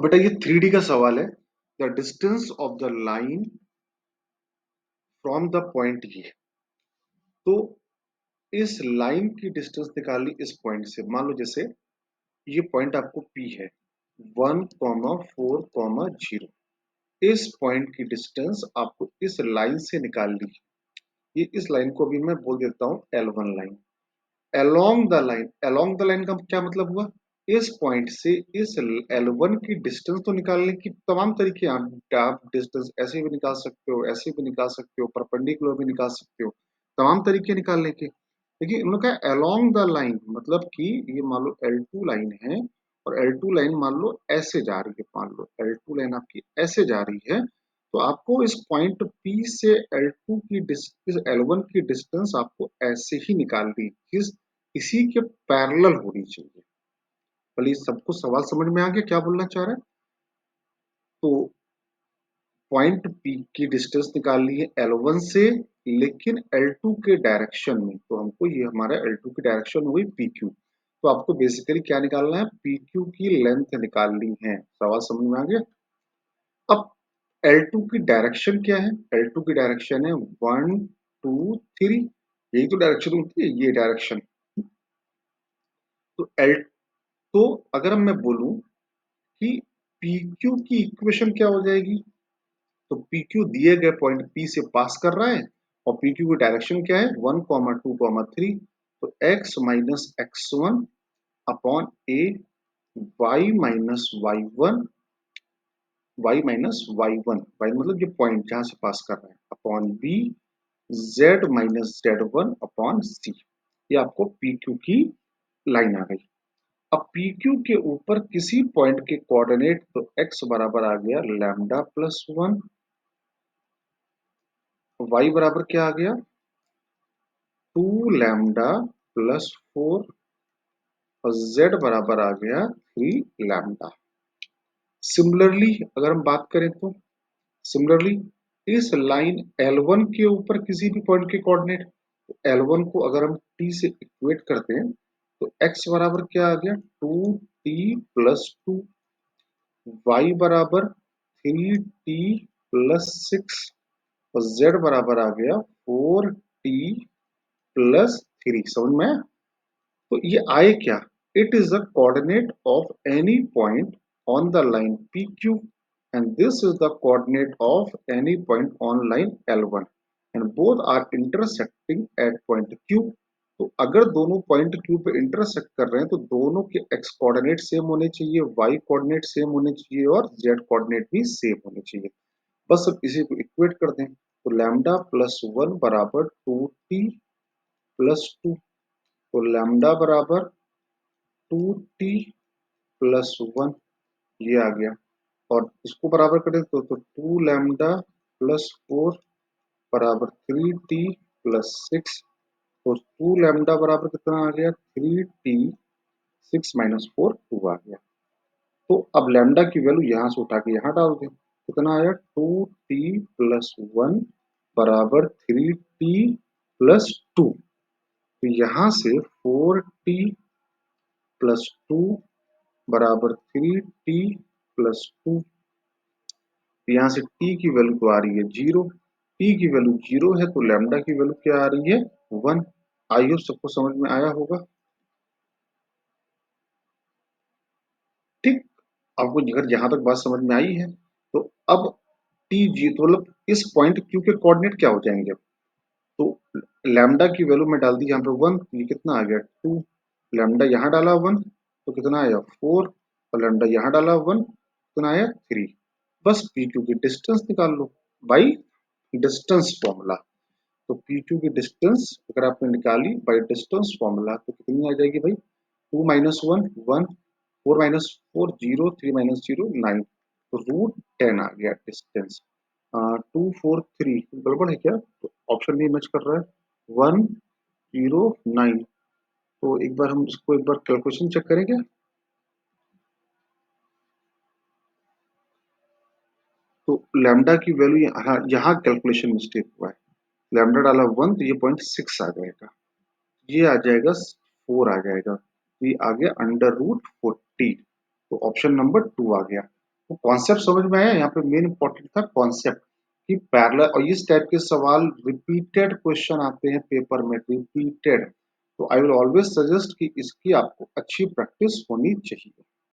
अब बेटा ये 3D का सवाल है। The distance of the line from the point ये। तो इस लाइन की डिस्टेंस निकालनी इस पॉइंट से। मान लो जैसे ये पॉइंट आपको P है 1,4,0। इस पॉइंट की डिस्टेंस आपको इस लाइन से निकालनी है। ये इस लाइन को भी मैं बोल देता हूँ L1 line. Along the line का क्या मतलब हुआ? इस पॉइंट से इस L1 की डिस्टेंस तो निकालने की तमाम तरीके हैं। आप डिस्टेंस ऐसे भी निकाल सकते हो, ऐसे भी निकाल सकते हो, परपेंडिकुलर भी निकाल सकते हो, तमाम तरीके निकालने के। देखिए उन्होंने कहा अलोंग द लाइन, मतलब कि ये मान लो L2 लाइन है और L2 लाइन मान लो ऐसे जा रही है। मान लो L2 लाइन आपकी ऐसे जा रही है, तो आपको इस पॉइंट P से L2 की डिस्टेंस, L1 की डिस्टेंस आपको ऐसे ही निकालनी है। इसी के पैरेलल होनी चाहिए। भले सबको सवाल समझ में आ गया क्या बोलना चाह रहा है? तो पॉइंट P की डिस्टेंस निकालनी है L1 से, लेकिन L2 के डायरेक्शन में। तो हमको ये हमारा L2 की डायरेक्शन हुई PQ। तो आपको बेसिकली क्या निकालना है? PQ की लेंथ निकालनी है। सवाल समझ में आ गया? अब L2 की डायरेक्शन क्या है? L2 की डायरेक्शन है 1 2 3। यही तो डायरेक्शन होती है, ये डायरेक्शन। तो L तो अगर मैं बोलूं कि PQ की इक्वेशन क्या हो जाएगी, तो PQ दिए गए पॉइंट P से पास कर रहा है और PQ की डायरेक्शन क्या है? 1,2,3। तो x माइनस x1 अपॉन ए, y माइनस y1, y मतलब ये पॉइंट जहां से पास कर रहा है, upon B, z minus z1 upon C. ये आपको PQ की लाइन आ गई। अब PQ के ऊपर किसी पॉइंट के कोऑर्डिनेट, तो x बराबर आ गया लैम्डा प्लस 1, y बराबर क्या आ गया 2 लैम्डा प्लस 4 और z बराबर आ गया 3 लैम्डा। सिमिलरली अगर हम बात करें तो सिमिलरली इस लाइन L1 के ऊपर किसी भी पॉइंट के कोऑर्डिनेट, L1 को अगर हम t से इक्वेट करते हैं तो x बराबर क्या आ गया 2t प्लस 2, y बराबर 3t प्लस 6 और z बराबर आ गया 4t प्लस 3। समझ में आया? तो ये आए क्या? It is the coordinate of any point on the line PQ and this is the coordinate of any point on line L1 and both are intersecting at point Q। तो अगर दोनों पॉइंट Q पे intersect कर रहे हैं तो दोनों के x कोऑर्डिनेट सेम होने चाहिए, y कोऑर्डिनेट सेम होने चाहिए और z कोऑर्डिनेट भी सेम होने चाहिए। बस अब इसी को इक्वेट कर दें तो लैम्डा प्लस 1 बराबर 2t प्लस 2। तो लैम्डा बराबर 2t प्लस 1, ये आ गया। और इसको बराबर करें तो 2 लैम्डा प्लस 4 बराबर 3t प्लस 6। तो 2 लैम्डा बराबर कितना आ गया 3t, 6 माइनस 4 2 आ गया। तो अब लैम्डा की वैल्यू यहाँ से उठा के यहाँ डाल दें, कितना आया 2t प्लस 1 बराबर 3t प्लस 2। तो यहाँ से 4t प्लस 2 बराबर 3t प्लस 2। यहाँ से t की वैल्यू तो आ रही है 0। t की वैल्यू 0 है तो लैम्डा की वैल्यू क्या आ रही है 1। आई होप सबको समझ में आया होगा। ठीक, आपको अगर यहाँ तक बात समझ में आई है तो अब टी जी तो मतलब इस पॉइंट क्यू के कोऑर्डिनेट क्या हो जाएंगे। तो लैम्डा की वैल्यू में डाल दी यहाँ पे 1, ये कितना आ गया 2। लैम्डा यहाँ डाला 1 तो कितना आया 4 और लैम्डा यहाँ डाला 1 कितना आया 3। बस पी क्यू की डिस्टेंस निकाल लो बाई डिस्टेंस फॉर्मूला। तो पी क्यू की डिस्टेंस अगर आपने निकाली बाई डिस्टेंस फॉर्मूला तो कितनी आ जाएगी भाई 2 माइनस 1 1, 4 माइनस 4 0, 3 माइनस 0 9। तो रूट 10 आ गया डिस्टेंस। 243 गड़बड़ है क्या? तो ऑप्शन नहीं मैच कर रहा है 109। तो एक बार हम इसको एक बार कैलकुलेशन चेक करेंगे। तो लैम्डा की वैल्यू यहाँ कैलकुलेशन मिस्टेक हुआ है। लैम्डा डाला 1 तो ये 0.6 आ जाएगा, ये आ जाएगा 4 आ जाएगा, तो ये आ गया अंडर रूट 40। तो ऑप्शन नंबर 2 आ गया। तो कॉन्सेप्ट समझ में आया? यहाँ पे मेन इंपॉर्टेंट था कॉन्सेप्ट कि पैरेलल, और इस टाइप के सवाल रिपीटेड क्वेश्चन आते हैं पेपर में, रिपीटेड। तो आई विल ऑलवेज सजेस्ट कि इसकी आपको अच्छी प्रैक्टिस होनी चाहिए।